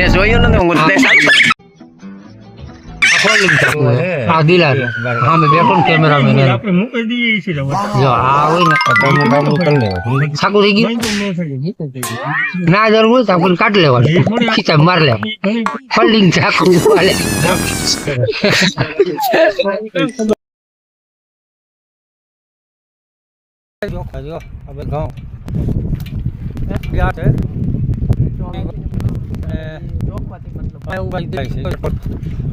મેં જોયું ને હું આ દિલાર હા મેં બેઠો કેમેરામેન આપણે મૂકી દઈએ છીએ જો આ હોય ને સાકુ થઈ ગયું ના જરૂર હોય તો આપણે કાઢી લેવાનું ખીચા માર લે ફોલ્ડિંગ ચાકુ વાલે જો હવે ઘઉં યાદ હે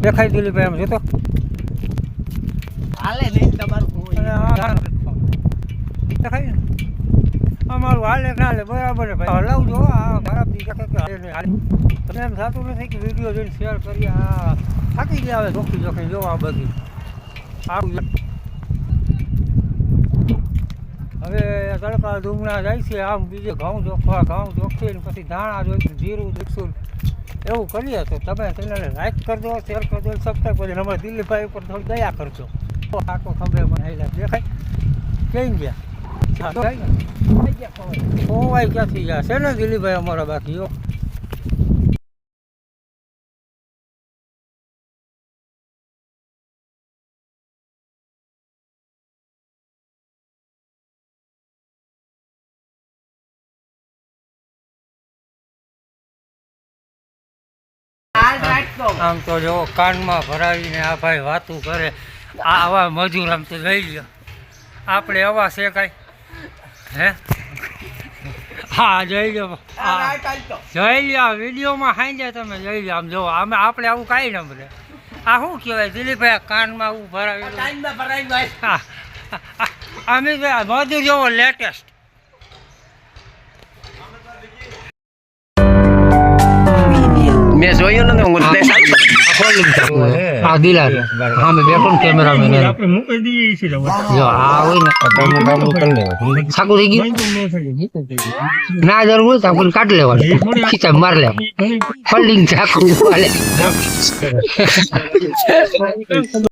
દેખાય દિલીપભાઈ એમ જોતો હાલે નહીં તમારું દેખાય ને અમારું હાલે ના લે બરાબર છે ભાઈ હલાવજો આ બરાબર તમે એમ થતું નથી કે વિડીયો જોઈને શેર કરી આ થાકી ગયા હવે જોખી જોખી જો આ બધી આવું હવે તડકા ડુંગળા જાય છે આમ બીજે ઘઉં જોખીને પછી ધાણા જોઈ જીરું જોઈશું એવું કરીએ તો તમે ચેનલને લાઈક કરજો શેર કરજો સબસ્ક્રાઈબ કરજો અમારા દિલીપભાઈ ઉપર થોડી દયા કરજો આખો ખબર મને હેલા દેખાય કઈ ગયા ખોવાઈ ક્યાંથી ગયા છે ને દિલીપભાઈ અમારા બાકી આમ તો જો કાનમાં ભરાવીને આ ભાઈ વાતું કરે આવા મજૂર આમ તો લઈ લ્યો આપણે આવા છે કાંઈ હે હા જઈ લો જઈ લ્યો વિડીયોમાં ખાઈ જાય તમે જઈ લો આમ જો અમે આપણે આવું કાંઈ ન બધે આ શું કહેવાય દિલીપભાઈ કાનમાં આવું ભરાવેલું હા અમે મજૂર જોવો લેટેસ્ટ મેં જોયું ને હું આ દિલાર હા મેં બેઠો કેમેરામેન આપણે મૂકી દઈએ છીએ જો આ હોય ને સાકુ થઈ ગયું ના જરૂર હોય તો આપણે કાઢી લેવાનું ખીચા માર લે ફોલ્ડિંગ ચાકુ વાલે